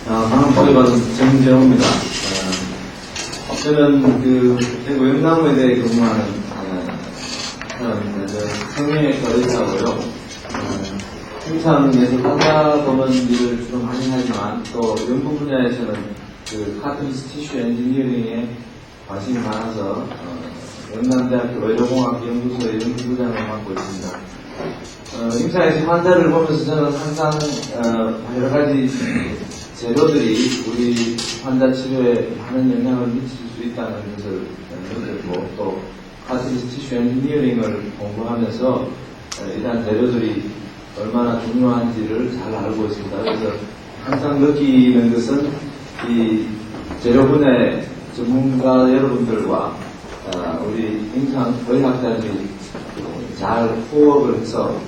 방금 받은 정재호입니다. 저는 대구 영남에 대해 근무하는 사람입니다. 생명외과 의사고요. 생산에서 환자 보는 일을 좀 많이 하지만 또 연구 분야에서는 카트리지 티슈 엔지니어링에 관심이 많아서 영남대학교 의료공학 연구소의 연구부장을 맡고 있습니다. 임상에서 환자를 보면서 저는 항상 여러 가지 재료들이 우리 환자 치료에 많은 영향을 미칠 수 있다는 것을 느꼈고, 또 카트리지 티슈 엔지니어링을 공부하면서 이러한 재료들이 얼마나 중요한지를 잘 알고 있습니다. 그래서 항상 느끼는 것은 이 재료 분야의 전문가 여러분들과 우리 임상의학자들이 잘 호흡을 해서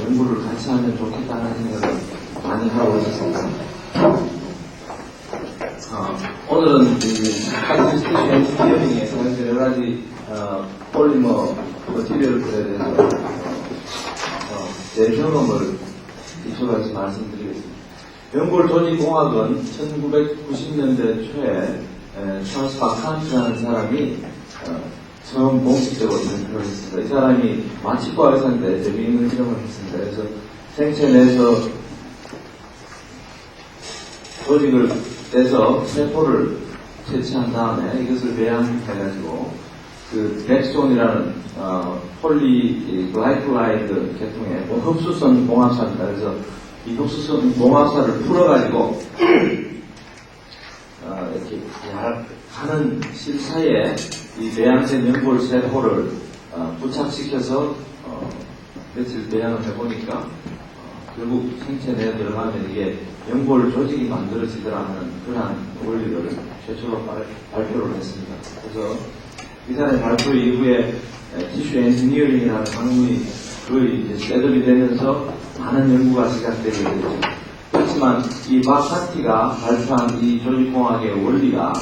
연구를 같이 하면 좋겠다는 생각을 많이 하고 있었습니다. 오늘은 카트리지 티슈 엔지니어링에 사용된 여러 가지 폴리머 머티리얼들에 대해서 제 경험을 기초로 해서 말씀드리겠습니다. 연골 조직공학은 1990년대 초에 찰스 바칸트라는 사람이 처음 공식적으로 발표를 했습니다. 이 사람이 마취과 의사인데 재미있는 실험을 했습니다. 그래서 생체 내에서 조직을 떼서 세포를 채취한 다음에 이것을 배양해가지고 넥손이라는 폴리글라이콜라이드 계통의 흡수성 봉합사입니다. 그래서 이 흡수성 봉합사를 풀어가지고 이렇게 가는 실 사이에 이 배양된 연골 세포를 부착시켜서 며칠 배양을 해보니까 결국 생체 내에 들어가면 이게 연골 조직이 만들어지더라 하는 그러한 원리를 최초로 발표를 했습니다. 그래서 이 사람의 발표 이후에 티슈 엔지니어링이라는 학문이 거의 이제 셋업이 되면서 많은 연구가 시작되게 되죠. 그렇지만 이 바칸티가 발표한 이 조직공학의 원리가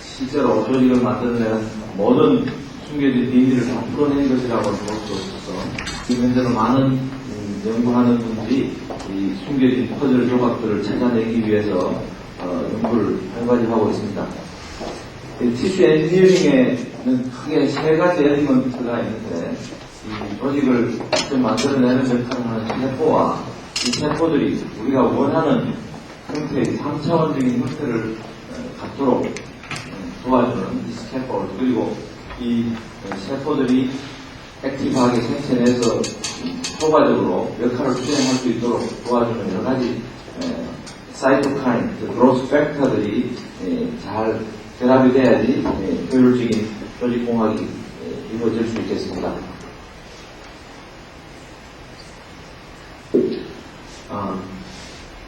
실제로 조직을 만들어내는 모든 숨겨진 비밀을 다 풀어낸 것이라고 볼 수 없어서 지금 현재로 많은 연구하는 분들이 이 숨겨진 퍼즐 조각들을 찾아내기 위해서 연구를 활발히 하고 있습니다. 티슈 엔지니어링에는 크게 세 가지 엘리먼트가 있는데, 이 조직을 좀 만들어내는 역할을 하는 세포와 이 세포들이 우리가 원하는 형태의 3차원적인 형태를 갖도록 도와주는 이 스캐폴드, 그리고 이 세포들이 액티브하게 생체 내에서 효과적으로 역할을 수행할 수 있도록 도와주는 여러 가지 사이토카인, 그로스 팩터들이 잘 결합이 돼야지 효율적인 조직공학이 이루어질 수 있겠습니다.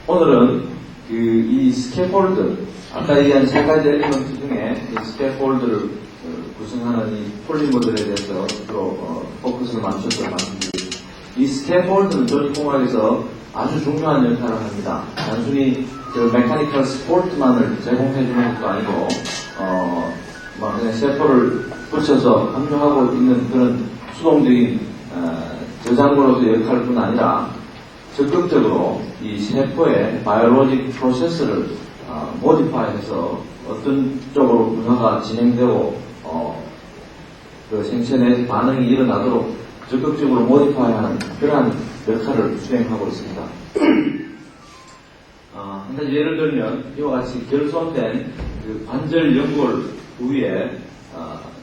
오늘은 이 스캐폴드, 아까 얘기한 세 가지 엘리먼트 중에 이 스캐폴드를 구성하는 이 폴리머들에 대해서 주로 포커스를 맞춰서 말씀드리겠습니다. 이 스캐폴드는 조직공학에서 아주 중요한 역할을 합니다. 단순히 메카니컬 스포트만을 제공해주는 것도 아니고 막 그냥 세포를 붙여서 함유하고 있는 그런 수동적인 저장고로서의 역할뿐 아니라 적극적으로 이 세포의 바이올로직 프로세스를 모디파이해서 어떤 쪽으로 분화가 진행되고 그 생체 내 반응이 일어나도록 적극적으로 모디파이하는 그러한 역할을 수행하고 있습니다. 한 가지 예를 들면 이와 같이 결손된 관절 연골 부위에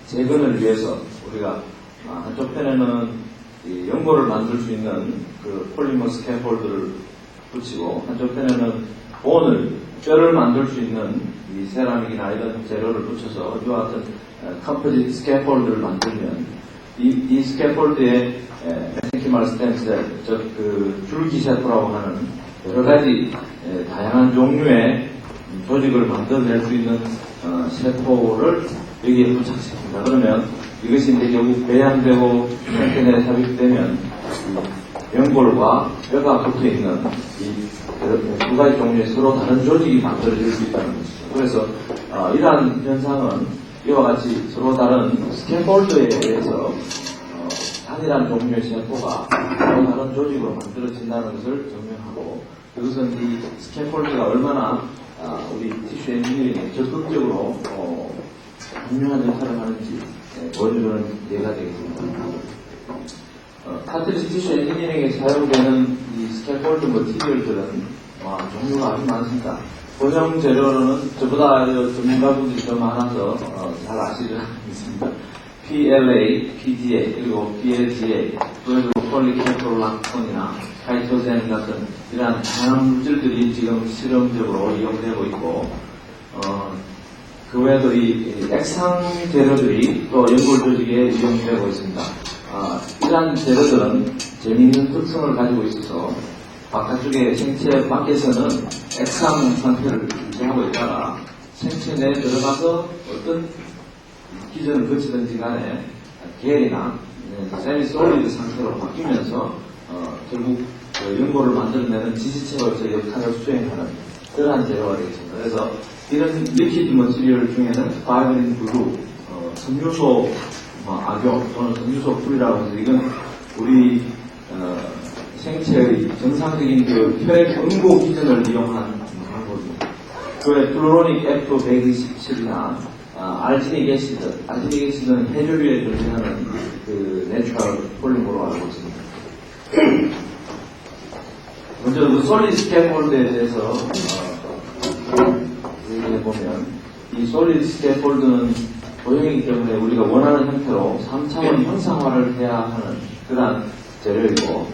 재건을 위해서 우리가 한쪽 편에는 이 연골을 만들 수 있는 폴리머 스캐폴드를 붙이고 한쪽 편에는 뼈를 만들 수 있는 이 세라믹이나 이런 재료를 붙여서 이와 같은 컴포짓 스캐폴드를 만들면 이 스캐폴드에 메센키멀 스템셀, 즉 줄기세포라고 하는 여러 가지 다양한 종류의 조직을 만들어낼 수 있는 세포를 여기에 부착시킵니다. 그러면 이것이 이제 결국 배양되고 생체 내에 삽입되면 연골과 뼈가 붙어있는 이 두 가지 종류의 서로 다른 조직이 만들어질 수 있다는 것이죠. 그래서 이러한 현상은 이와 같이 서로 다른 스캐폴드에 의해서 단일한 종류의 세포가 서로 다른 조직으로 만들어진다는 것을 증명하고, 그것은 이 스캐폴드가 얼마나 우리 티슈 엔지니어링에 적극적으로 중요한 역할을 하는지 보여주는 예가 되겠습니다. 카트리지 티슈 엔지니어링에 사용되는 이 스캐폴드 머티리얼들은 종류가 아주 많습니다. 고형 재료로는 저보다 전문가분들이 더 많아서 잘 아시리라 믿습니다. PLA, PDA, 그리고 PLGA, 그리고 폴리캐프롤락톤이나 카이토젠 같은 이러한 다양한 물질들이 지금 실험적으로 이용되고 있고, 그 외에도 이 액상 재료들이 또 연골 조직에 이용되고 있습니다. 이러한 재료들은 재미있는 특성을 가지고 있어서 바깥쪽에 생체 밖에서는 액상 상태를 유지하고 있다가 생체 내에 들어가서 어떤 기전을 거치든지 간에 겔이나 세미솔리드 상태로 바뀌면서 결국 연골을 만들어내는 지지체로서 역할을 수행하는 그러한 재료가 되겠습니다. 그래서 이런 리퀴드 머티리얼 중에는 파이브린 블루, 섬유소 악용 또는 섬유소 풀이라고 해서 이건 우리 생체의 정상적인 그 혈액 응고 기전을 이용한 방법입니다. 그 외에 플루로닉 F127이나 알지닉 애시드, 알지닉 애시드는 해조류에 존재하는 그 내추럴 폴리머로 알고 있습니다. 먼저 그 솔리드 스캐폴드에 대해서 얘기해 보면 이 솔리드 스캐폴드는 고형이기 때문에 우리가 원하는 형태로 3차원 형상화를 해야 하는 그러한 재료이고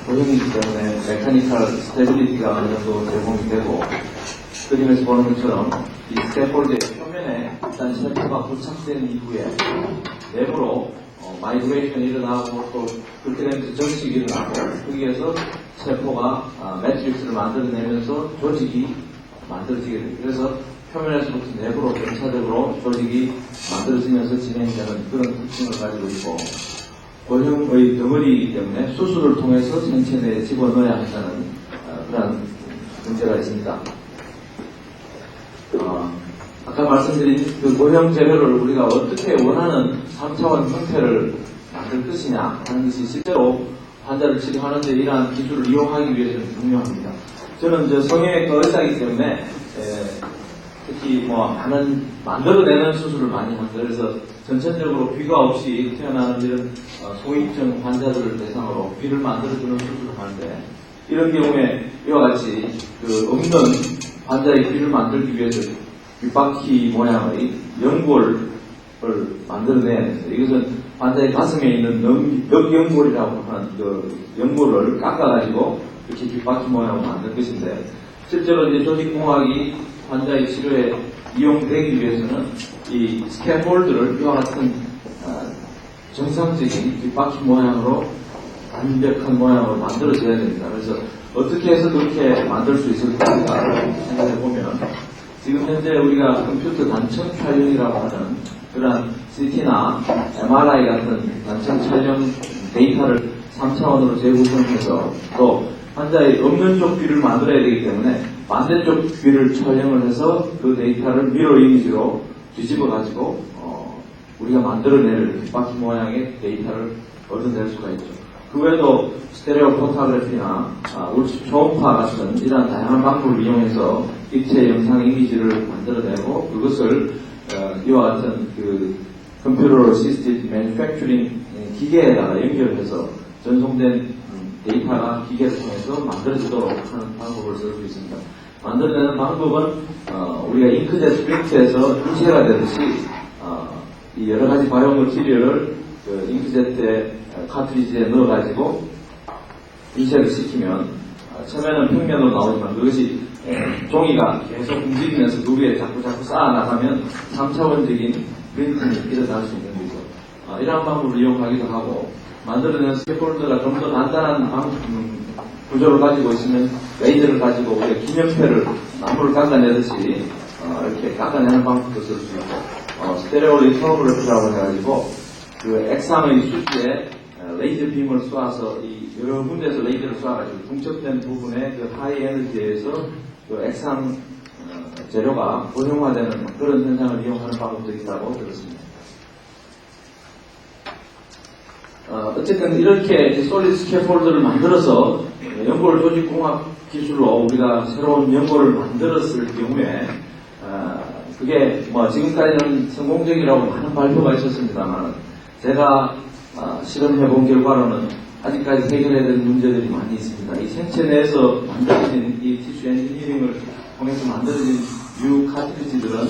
고형이기 때문에 메카니컬 스테빌리티가 어느 정도 제공이 되고 그림에서 보는 것처럼 이 스캐폴드의 표면에 일단 셰프가 부착된 이후에 내부로 마이그레이션이 일어나고 또 그렇게 되면서 정식이 일어나고 거기에서 세포가 매트릭스를 만들어내면서 조직이 만들어지게 됩니다. 그래서 표면에서부터 내부로 점차적으로 조직이 만들어지면서 진행되는 그런 특징을 가지고 있고 고형의 덩어리이기 때문에 수술을 통해서 생체 내에 집어넣어야 한다는 그런 문제가 있습니다. 아까 말씀드린 그 고형 재료를 우리가 어떻게 원하는 3차원 형태를 만들 것이냐 하는 것이 실제로 환자를 치료하는데 이러한 기술을 이용하기 위해서는 중요합니다. 저는 성형외과 의사이기 때문에 특히 많은 만들어내는 수술을 많이 합니다. 그래서 전체적으로 귀가 없이 태어나는 이런 소위증 환자들을 대상으로 귀를 만들어주는 수술을 하는데 이런 경우에 이와 같이 그 없는 환자의 귀를 만들기 위해서 귓바퀴 모양의 연골을 만들어내야 됩니다. 이것은 환자의 가슴에 있는 역연골이라고 하는 그 연골을 깎아가지고 이렇게 귓바퀴 모양으로 만들 것인데 실제로 이제 조직공학이 환자의 치료에 이용되기 위해서는 이 스캐폴드를 이와 같은 정상적인 뒷바퀴 모양으로 완벽한 모양으로 만들어져야 됩니다. 그래서 어떻게 해서 그렇게 만들 수 있을까 생각해 보면 지금 현재 우리가 컴퓨터 단층 촬영이라고 하는 그런 CT나 MRI 같은 단층 촬영 데이터를 3차원으로 재구성해서 또 환자의 없는 쪽 귀를 만들어야 되기 때문에 반대쪽 귀를 촬영을 해서 그 데이터를 미러 이미지로 뒤집어 가지고 우리가 만들어낼 뒷바퀴 모양의 데이터를 얻어낼 수가 있죠. 그 외에도 스테레오 포토그래피나 울시 초음파 같은 이러한 다양한 방법을 이용해서 입체 영상 이미지를 만들어내고 그것을 이와 같은 그 컴퓨터 시스템 매니팩처링 기계에다가 연결해서 전송된 데이터가 기계를 통해서 만들어지도록 하는 방법을 쓸 수 있습니다. 만들어내는 방법은 우리가 잉크젯 프린트에서 인쇄가 되듯이 이 여러 가지 바이오 머티리얼을 그 잉크젯에 카트리지에 넣어가지고 인쇄를 시키면 처음에는 평면으로 나오지만 그것이 종이가 계속 움직이면서 그 위에 자꾸 쌓아나가면 3차원적인 프린팅이 일어날 수 있는 거죠. 이러한 방법을 이용하기도 하고 만들어낸 스캐폴드가 좀 더 단단한 구조를 가지고 있으면 레이저를 가지고 우리가 기념패를 나무를 깎아내듯이 이렇게 깎아내는 방법도 쓸 수 있고 스테레오 리토그래피라고 해가지고 그 액상의 수지에 레이저 빔을 쏘아서 이 여러 군데에서 레이저를 쏘아가지고 중첩된 부분에 그 하이 에너지에서 그 액상 재료가 고형화되는 그런 현상을 이용하는 방법도 있다고 들었습니다. 어쨌든 이렇게 솔리드 스캐폴드를 만들어서 연골 조직공학 기술로 우리가 새로운 연고를 만들었을 경우에 그게 뭐 지금까지는 성공적이라고 많은 발표가 있었습니다만 제가 실험해본 결과로는 아직까지 해결해야 될 문제들이 많이 있습니다. 이 생체 내에서 만들어진 이 티슈 엔지니어링을 통해서 만들어진 뉴 카트리지들은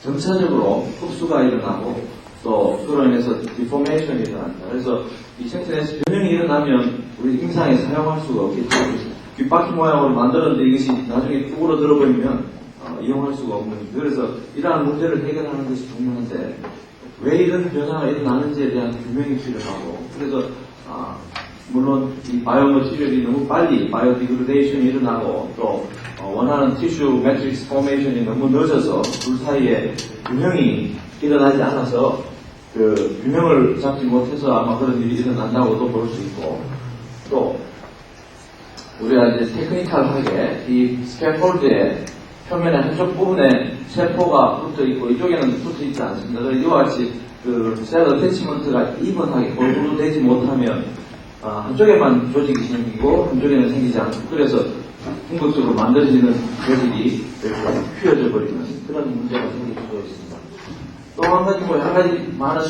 점차적으로 흡수가 일어나고 또 그로 인해서 디포메이션이 일어납니다. 그래서 이 생체 내에서 변형이 일어나면 우리 임상에 사용할 수가 없겠죠. 귓바퀴 모양으로 만들었는데 이것이 나중에 뚝으로 들어버리면 이용할 수가 없는, 그래서 이러한 문제를 해결하는 것이 중요한데 왜 이런 변화가 일어나는지에 대한 규명이 필요하고, 그래서 물론 이 바이오머티리얼이 너무 빨리 바이오디그레이션이 일어나고 또 원하는 티슈 매트릭스 포메이션이 너무 늦어서 둘 사이에 균형이 일어나지 않아서 그 균형을 잡지 못해서 아마 그런 일이 일어난다고도 볼 수 있고, 또 우리가 이제 테크니컬하게 이 스캐폴드의 표면의 한쪽 부분에 세포가 붙어 있고 이쪽에는 붙어 있지 않습니다. 이와 같이 그 셀 어태치먼트가 이번하게 골고루 되지 못하면 한쪽에만 조직이 생기고 한쪽에는 생기지 않고, 그래서 궁극적으로 만들어지는 조직이 이렇게 휘어져 버리는 그런 문제가 생길 수가 있습니다. 또 한 가지 여러 가지 많은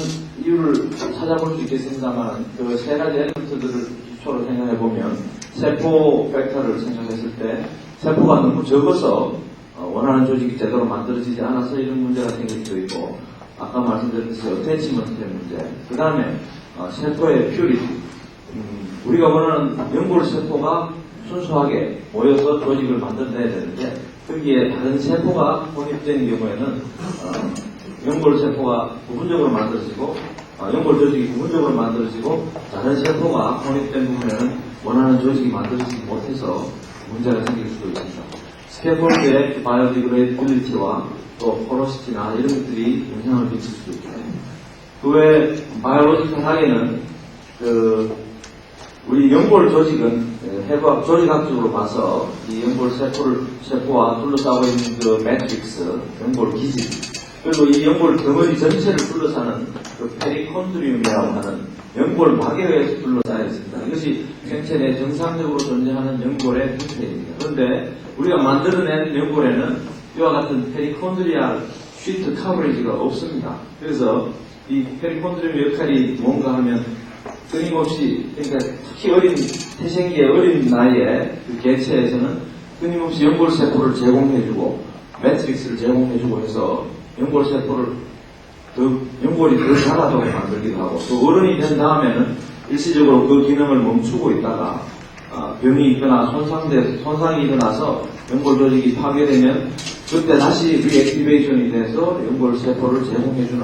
이유를 찾아볼 수 있겠습니다만 그 세 가지 엘리먼트들을 기초로 생각해 보면 세포 벡터를 생각했을 때 세포가 너무 적어서 원하는 조직이 제대로 만들어지지 않아서 이런 문제가 생길 수도 있고, 아까 말씀드렸듯이 어태치먼트의 문제, 그 다음에 세포의 퓨리티, 우리가 원하는 연골 세포가 순수하게 모여서 조직을 만들어내야 되는데 거기에 다른 세포가 혼입된 경우에는 연골 세포가 부분적으로 만들어지고 연골 조직이 부분적으로 만들어지고 다른 세포가 혼입된 부분에는 원하는 조직이 만들어지지 못해서 문제가 생길 수도 있습니다. 스캐폴드의 바이오디그레이빌리티와 또 포로시티나 이런 것들이 영향을 미칠 수도 있고, 그 외 바이오로지컬하게는 우리 연골 조직은 조직학적으로 봐서 이 연골 세포와 둘러싸고 있는 그 매트릭스, 연골 기질, 그리고 이 연골 덩어리 전체를 둘러싸는 그 페리콘드리움이라고 하는 연골 막에 둘러싸여 있습니다. 이것이 생체 내 정상적으로 존재하는 연골의 형태입니다. 그런데 우리가 만들어낸 연골에는 이와 같은 페리콘드리알 쉬트 커버리지가 없습니다. 그래서 이 페리콘드리움 역할이 뭔가 하면 끊임없이, 그러니까 특히 태생기의 어린 나이에 그 개체에서는 끊임없이 연골세포를 제공해주고 매트릭스를 제공해주고 해서 연골세포를 연골이 더 자라도록 만들기도 하고, 또 어른이 된 다음에는 일시적으로 그 기능을 멈추고 있다가 병이 있거나 손상이 일어나서 연골 조직이 파괴되면 그때 다시 리액티베이션이 돼서 연골 세포를 제공해주는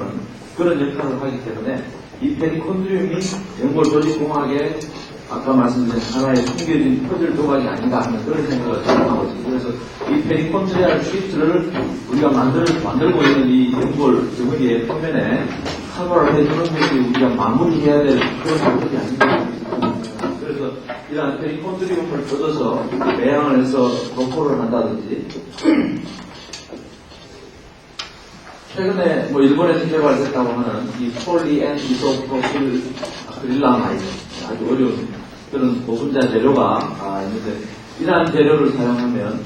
그런 역할을 하기 때문에 이 페리콘드리움이 연골 조직 공학의 아까 말씀드린 하나의 숨겨진 퍼즐 조각이 아닌가 하는 그런 생각을 하고 있습니다. 그래서 이 페리콘드리알 쉬트를 우리가 만들고 있는 이 연골 덩어리의 표면에 커버를 해주는 것이 우리가 마무리해야 될 그런 작업이 아닌가. 그래서 이러한 페리콘드리움을 걷어서 매양을 해서 도포를 한다든지, 최근에 일본에서 개발됐다고 하는 이 폴리앤 이소프로필-아크릴라마이드, 아주 어려운 그런 고분자 재료가 있는데, 이러한 재료를 사용하면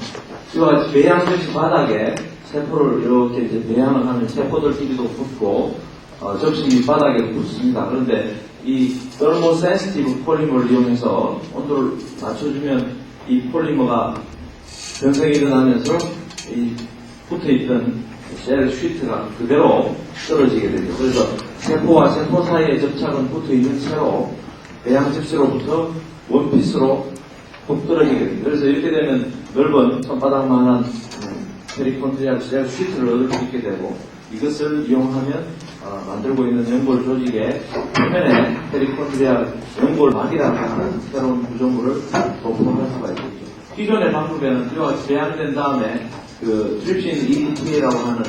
이와 같이 매양접시 바닥에 세포를 이렇게 이제 매양을 하면 세포들끼리도 붙고 접시 바닥에 붙습니다. 그런데 이 더모센시티브 폴리머를 이용해서 온도를 낮춰주면 이 폴리머가 변성이 일어나면서 이 붙어있던 셀 쉬트가 그대로 떨어지게 되죠. 그래서 세포와 세포 사이의 접착은 붙어있는 채로 매양 접시로부터 원피스로 푹 떨어지게 됩니다. 그래서 이렇게 되면 넓은 손바닥만한 페리콘드리알 셀 쉬트를 얻을 수 있게 되고, 이것을 이용하면 만들고 있는 연골 조직의 표면에 페리콘드리알 연골막이라고 하는 새로운 구조물을 도포할 수가 있겠죠. 기존의 방법에는 이와 같이 배양된 다음에 그 트립신 EDTA라고 하는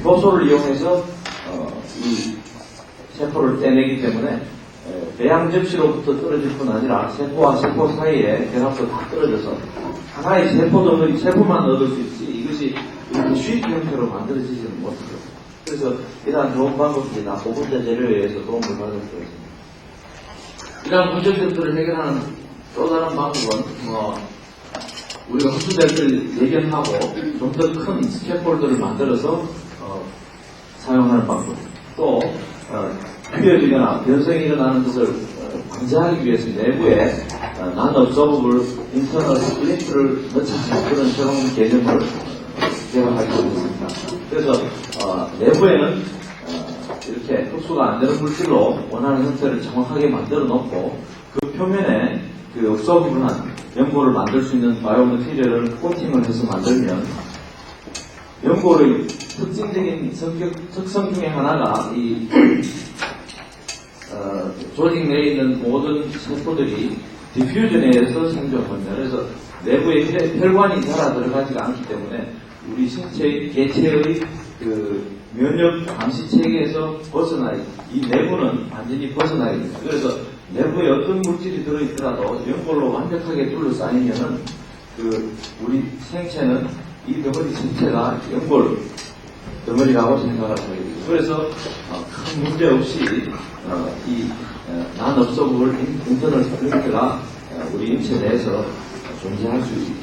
효소를 이용해서 이 세포를 떼내기 때문에 배양 접시로부터 떨어질 뿐 아니라 세포와 세포 사이에 결합도 다 떨어져서 하나의 세포 세포만 얻을 수 있지 이것이 이렇게 쉬트 형태로 만들어지지는 못해요. 그래서 이러한 좋은 방법입니다. 고분자 재료에 의해서 도움을 받을 수 있습니다. 이러한 문제점들을 해결하는 또 다른 방법은 우리가 흡수될 걸 예견하고 좀 더 큰 스캐폴드를 만들어서 사용하는 방법. 또 휘어지거나 변성이 일어나는 것을 방지하기 위해서 내부에 non-observable internal splint를 넣지 않는 그런 새로운 개념을 제작하게 되었습니다. 그래서 내부에는 이렇게 흡수가 안 되는 물질로 원하는 형태를 정확하게 만들어 놓고 그 표면에 그 observable한 연고를 만들 수 있는 바이오메티리얼을 코팅을 해서 만들면 연고의 특징적인 특성 중에 하나가 이 조직 내에 있는 모든 세포들이 디퓨전에 의해서 생존합니다. 그래서 내부에 혈관이 살아 들어가지가 않기 때문에 우리 신체의 개체의 그 면역 감시 체계에서 이 내부는 완전히 벗어나야 됩니다. 그래서 내부에 어떤 물질이 들어있더라도 연골로 완벽하게 둘러싸이면은 우리 생체는 이 덩어리 전체가 연골 덩어리라고 생각을 하게 됩니다. 그래서 큰 문제 없이 이 non-observable internal splint가 우리 인체 내에서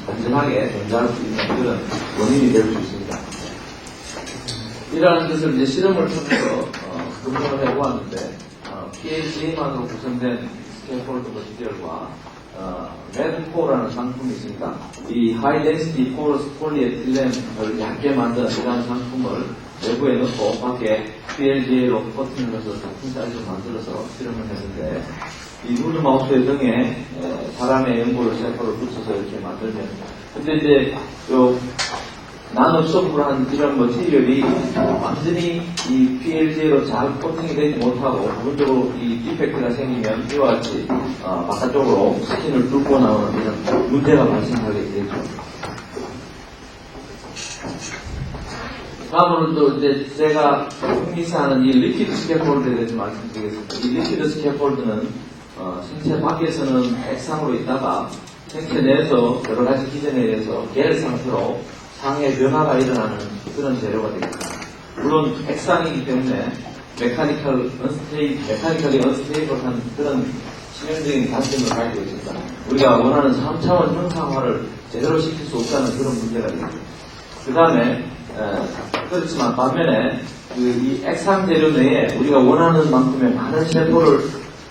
안전하게 존재할 수 있는 그런 원인이 될 수 있습니다. 이러한 것을 이제 실험을 통해서 검증을 해보았는데 PLC만으로 구성된 스캐폴드 머티리얼과 레드코라는 상품이 있습니다. 이 하이 덴시티 포러스 폴리에틸렌을 얇게 만든 이러한 상품을 내부에 넣고 밖에 PLGA로 코팅을 해서 같은 사이즈로 만들어서 실험을 했는데 이 루즈마우스의 등에 사람의 연골 세포를 붙여서 이렇게 만들면 근데 이제 non-observable한 이런 머티리얼이 완전히 이 PLGA로 잘 코팅이 되지 못하고 부분적으로 이 디펙트가 생기면 이와 같이 바깥쪽으로 스킨을 뚫고 나오는 이런 문제가 발생하게 되죠. 다음으로 또 이제 제가 흥미사하는 이 리퀴드 스캐폴드에 대해서 말씀드리겠습니다. 이 리퀴드 스캐폴드는 생체 밖에서는 액상으로 있다가 생체 내에서 여러 가지 기전에 의해서 겔 상태로 상의 변화가 일어나는 그런 재료가 됩니다. 물론 액상이기 때문에 메카니컬리 언스테이블한 그런 치명적인 단점을 가지고 있습니다. 우리가 원하는 3차원 형상화를 제대로 시킬 수 없다는 그런 문제가 있습니다. 그 다음에 그렇지만 반면에 이 액상 재료 내에 우리가 원하는 만큼의 많은 세포를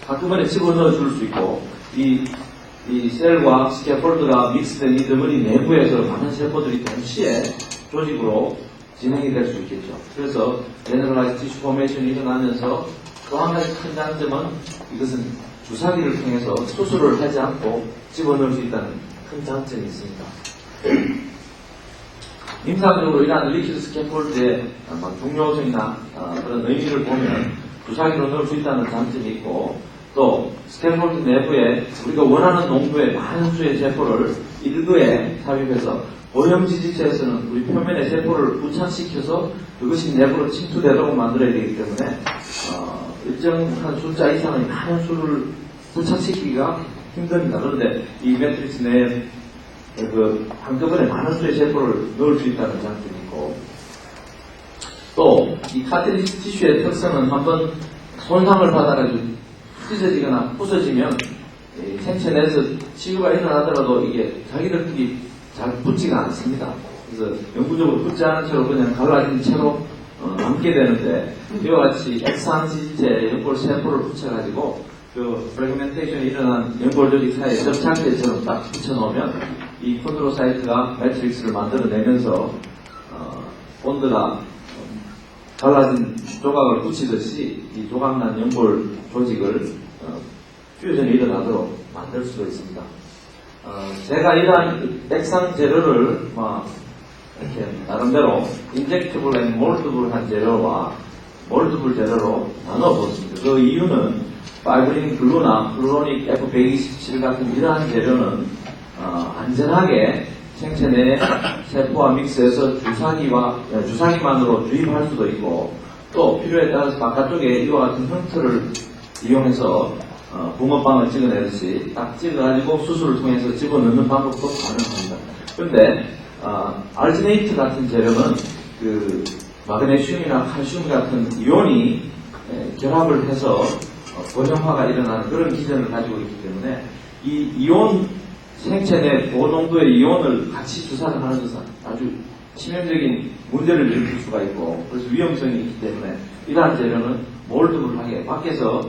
한꺼번에 집어넣어 줄 수 있고 이 셀과 스캐폴드가 믹스된 이 덩어리 내부에서 많은 세포들이 동시에 조직으로 진행이 될 수 있겠죠. 그래서 제너럴라이즈 티슈 포메이션이 일어나면서 또 한 가지 큰 장점은 이것은 주사기를 통해서 수술을 하지 않고 집어넣을 수 있다는 큰 장점이 있습니다. 임상적으로 이러한 리퀴드 스캐폴드의 중요성이나 그런 의미를 보면 주사기로 넣을 수 있다는 장점이 있고 또 스캐폴드 내부에 우리가 원하는 농도의 많은 수의 세포를 일거에 삽입해서 오염지 지체에서는 우리 표면의 세포를 부착시켜서 그것이 내부로 침투되도록 만들어야 되기 때문에 일정한 숫자 이상의 많은 수를 부착시키기가 힘듭니다. 그런데 이 매트릭스 내에 한꺼번에 많은 수의 세포를 넣을 수 있다는 장점이 있고 또 이 카틸리지 티슈의 특성은 한번 손상을 받아가지고 찢어지거나 부서지면 생체 내에서 치유가 일어나더라도 이게 자기들끼리 잘 붙지가 않습니다. 그래서 영구적으로 붙지 않은 채로 그냥 갈라진 채로 남게 되는데 이와 같이 액상지체 연골 세포를 붙여가지고 그 프래그멘테이션이 일어난 연골 조직 사이에 접착제처럼 딱 붙여놓으면 이 콘드로사이트가 매트릭스를 만들어내면서 본드가 갈라진 조각을 붙이듯이 이 조각난 연골 조직을 퓨전이 일어나도록 만들 수도 있습니다. 제가 이러한 액상 재료를 이렇게 나름대로 인젝티블 앤 몰드블한 재료와 몰드블 재료로 나눠보았습니다. 그 이유는 파이브린 글루나 플루로닉 F127 같은 이러한 재료는 안전하게 생체 내 세포와 믹스해서 주사기만으로 주입할 수도 있고 또 필요에 따라서 바깥쪽에 이와 같은 형태를 이용해서 붕어빵을 찍어내듯이 딱 찍어가지고 수술을 통해서 집어넣는 방법도 가능합니다. 그런데 알지네이트 같은 재료는 그 마그네슘이나 칼슘 같은 이온이 결합을 해서 번영화가 일어나는 그런 기전을 가지고 있기 때문에 이 이온 생체 내 고농도의 이온을 같이 주사를 하는 것은 아주 치명적인 문제를 일으킬 수가 있고 그래서 위험성이 있기 때문에 이러한 재료는 몰드블하게 밖에서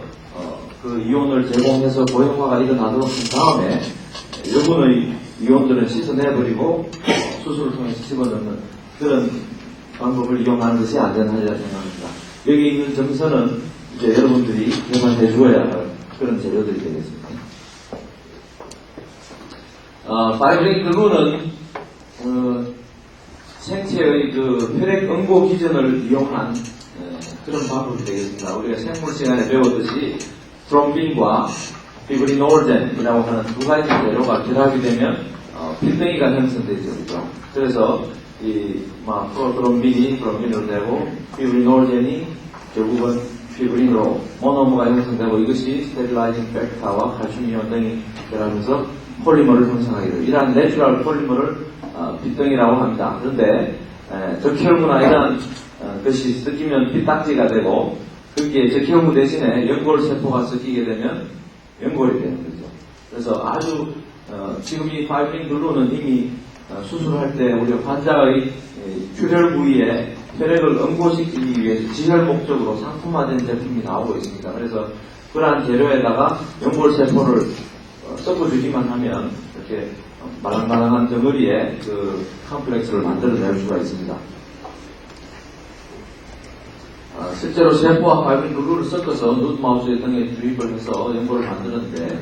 그 이온을 제공해서 고형화가 일어나도록 한 다음에 여분의 이온들은 씻어내버리고 수술을 통해서 집어넣는 그런 방법을 이용하는 것이 안전하리라 생각합니다. 여기 있는 점선은 이제 여러분들이 개발해 주어야 할 그런 재료들이 되겠습니다. 파이브링 글루는 생체의 그 혈액 응고 기전을 이용한 그런 방법이 되겠습니다. 우리가 생물 시간에 배웠듯이 트롬빈과 피브리노르젠이라고 하는 두 가지 재료가 결합이 되면 빈덩이가 형성되죠. 그렇죠? 그래서 프로트롬빈이 트롬빈으로 되고 피브리노르젠이 결국은 피브린으로 모노머가 형성되고 이것이 스테빌라이징 팩터와 칼슘 이온 등이 결합해서 폴리머를 형성하게 됩니다. 이러한 내추럴 폴리머를 빗덩이라고 합니다. 그런데 적혈구나 이러한 것이 섞이면 빗딱지가 되고 거기에 적혈구 대신에 연골세포가 섞이게 되면 연골이 되는 거죠. 그래서 아주 지금 이 파이브링 글루는 이미 수술할 때 우리 환자의 출혈 부위에 혈액을 응고시키기 위해서 지혈 목적으로 상품화된 제품이 나오고 있습니다. 그래서 그러한 재료에다가 연골세포를 섞어주기만 하면 이렇게 말랑말랑한 덩어리에 그 컴플렉스를 만들어낼 수가 있습니다. 실제로 세포와 파이브링 글루를 섞어서 누드마우스 등에 주입을 해서 연골을 만드는데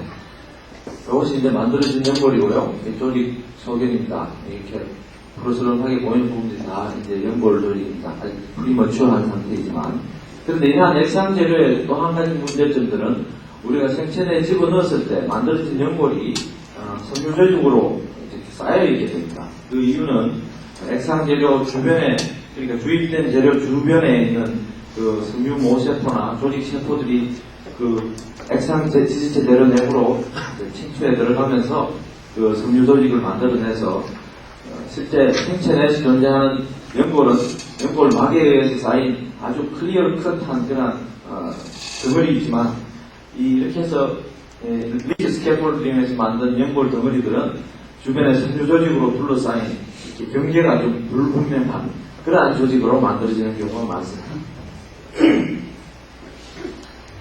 이것이 이제 만들어진 연골이고요. 조직 소견입니다. 이렇게 푸르스름하게 보이는 부분들이 다 이제 연골 조직입니다. 아직 프리머추어한 상태이지만 그런데 이러한 액상 재료의 또 한 가지 문제점들은 우리가 생체 내에 집어넣었을 때 만들어진 연골이 섬유조직으로 쌓여있게 됩니다. 그 이유는 액상 재료 주변에 그러니까 주입된 재료 주변에 있는 그 섬유 모세포나 조직 세포들이 그 액상 지지체 재료 내부로 침투에 들어가면서 그 섬유 조직을 만들어내서 실제 생체 내에서 존재하는 연골은 연골막에 의해서 쌓인 아주 클리어 컷한 그런 덩어리이지만 이렇게 해서 리퀴드 스캐폴드링에서 만든 연골 덩어리들은 주변에 섬유 조직으로 둘러싸인 이렇게 경계가 좀 불분명한 그러한 조직으로 만들어지는 경우가 많습니다.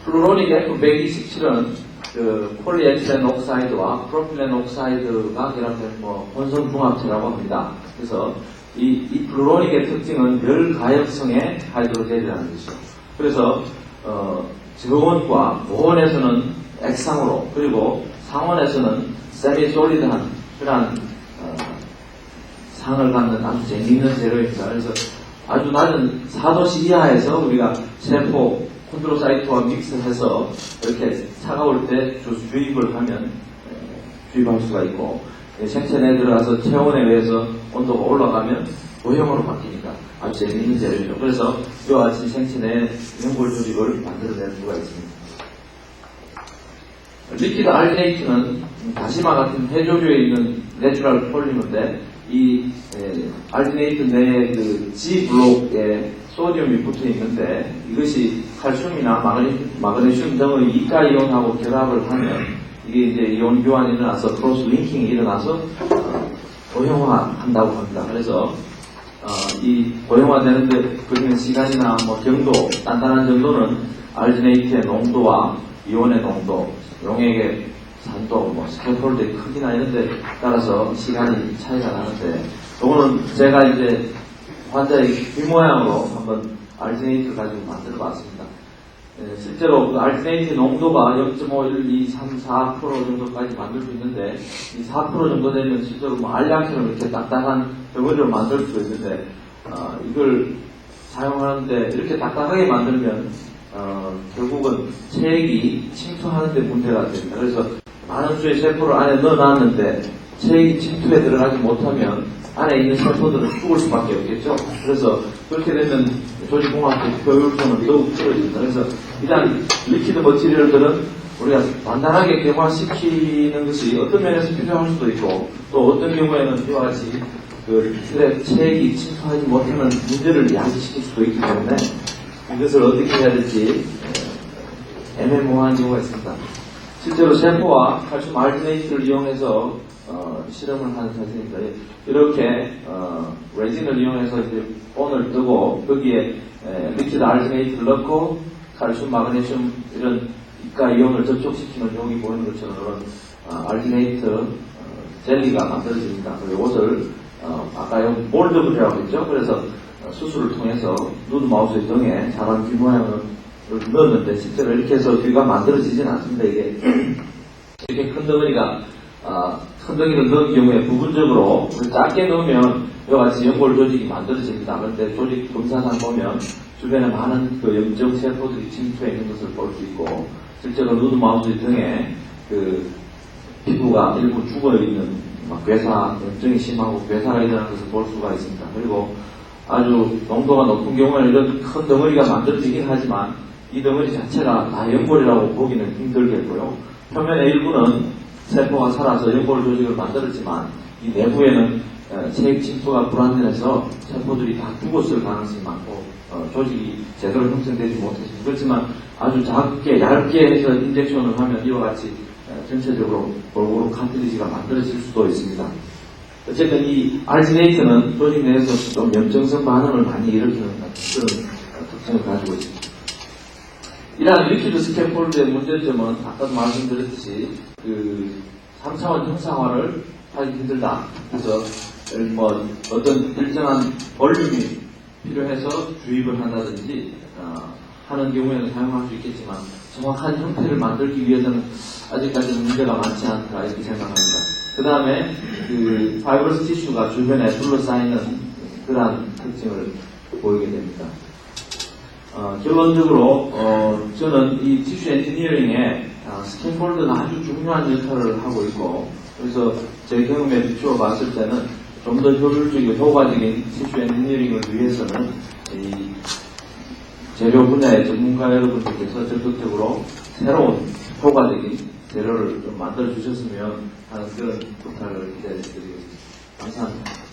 플루로닉 F127은 그 폴리에틸렌 옥사이드와 프로필렌 옥사이드가 결합된 혼성 붕합체라고 합니다. 그래서 이 플루로닉의 특징은 열 가역성의 하이드로젤이라는 것이죠. 그래서 저온과 고온에서는 액상으로 그리고 상온에서는 세미솔리드한 그러한 상을 갖는 아주 재미있는 재료입니다. 그래서 아주 낮은 4도씨 이하에서 우리가 세포 콘드로사이트와 믹스해서 이렇게 차가울 때 주입을 하면 주입할 수가 있고 생체 내에 들어가서 체온에 의해서 온도가 올라가면 고형으로 바뀌니까 아주 재미있는 재료죠. 그래서 이와 같이 생체 내에 연골 조직을 만들어낼 수가 있습니다. 리퀴드 알디네이트는 다시마 같은 해조류에 있는 내추럴 폴리머인데 이 알디네이트 내에 그 G 블록에 소디움이 붙어 있는데 이것이 칼슘이나 마그네슘 등의 이가 이온하고 결합을 하면 이게 이제 이온 교환이 일어나서 크로스 링킹이 일어나서 고형화한다고 합니다. 그래서 이 고형화되는데 걸리는 시간이나 경도, 단단한 정도는 알디네이트의 농도와 이온의 농도, 용액의 산도, 스캐폴드의 크기나 이런 데 따라서 시간이 차이가 나는데, 이거는 제가 이제 환자의 귀 모양으로 한번 알디네이트를 가지고 만들어 봤습니다. 실제로 그 알디네이트 농도가 0.5, 1, 2, 3, 4% 정도까지 만들 수 있는데, 이 4% 정도 되면 실제로 알약처럼 이렇게 딱딱한 덩어리를 만들 수 있는데, 이걸 사용하는데 이렇게 딱딱하게 만들면, 결국은 체액이 침투하는데 문제가 됩니다. 그래서 많은 수의 세포를 안에 넣어놨는데 체액이 침투에 들어가지 못하면 안에 있는 세포들은 죽을 수밖에 없겠죠. 그래서 그렇게 되면 조직공학적 효율성은 더욱 떨어집니다. 그래서 일단 리퀴드 머티리얼들은 우리가 단단하게 경화시키는 것이 어떤 면에서 필요할 수도 있고 또 어떤 경우에는 이와 같이 그 체액이 침투하지 못하는 문제를 야기시킬 수도 있기 때문에 이것을 어떻게 해야 될지 애매모호한 경우가 있습니다. 실제로 세포와 칼슘 알지네이트를 이용해서 실험을 하는 사진입니다. 이렇게 레진을 이용해서 이제 본을 뜨고 거기에 리퀴드 알지네이트를 넣고 칼슘, 마그네슘 이런 이가 이온을 접촉시키는 여기 보이는 것처럼 그런 알지네이트 젤리가 만들어집니다. 그리고 이것을 아까 여기 몰드블이라고 했죠. 그래서 수술을 통해서 누드 마우스의 등에 자란 귀 모양을 넣었는데 실제로 이렇게 해서 귀가 만들어지진 않습니다. 이게 이렇게 큰 덩어리가 큰 덩이를 넣은 경우에 부분적으로 작게 넣으면 이와 같이 연골 조직이 만들어집니다. 그런데 조직 검사상 보면 주변에 많은 그 염증 세포들이 침투해 있는 것을 볼 수 있고 실제로 누드 마우스 등에 그 피부가 일부 죽어 있는 괴사 염증이 심하고 괴사가 일어나는 것을 볼 수가 있습니다. 그리고 아주 농도가 높은 경우에는 이런 큰 덩어리가 만들어지긴 하지만 이 덩어리 자체가 다 연골이라고 보기는 힘들겠고요. 표면의 일부는 세포가 살아서 연골 조직을 만들었지만 이 내부에는 체액 침투가 불안정해서 세포들이 다 죽었을 가능성이 많고 조직이 제대로 형성되지 못했습니다. 그렇지만 아주 작게 얇게 해서 인젝션을 하면 이와 같이 전체적으로 골고루 카틸리지가 만들어질 수도 있습니다. 어쨌든 이 알지네이트는 조직 내에서 좀 염증성 반응을 많이 일으키는 그런 특징을 가지고 있습니다. 이러한 리퀴드 스캐폴드의 문제점은 아까도 말씀드렸듯이 그 3차원 형상화를 하기 힘들다. 그래서 어떤 일정한 볼륨이 필요해서 주입을 한다든지 하는 경우에는 사용할 수 있겠지만 정확한 형태를 만들기 위해서는 아직까지는 문제가 많지 않다 이렇게 생각합니다. 그 다음에 그 파이브러스 티슈가 주변에 둘러싸이는 그러한 특징을 보이게 됩니다. 결론적으로 저는 이 티슈 엔지니어링에 스캐폴드가 아주 중요한 역할을 하고 있고 그래서 제 경험에 비추어 봤을 때는 좀 더 효율적이고 효과적인 티슈 엔지니어링을 위해서는 이 재료 분야의 전문가 여러분들께서 적극적으로 새로운 효과적인 재료를 좀 만들어 주셨으면 하는 그런 부탁을 기다려드리겠습니다. 감사합니다.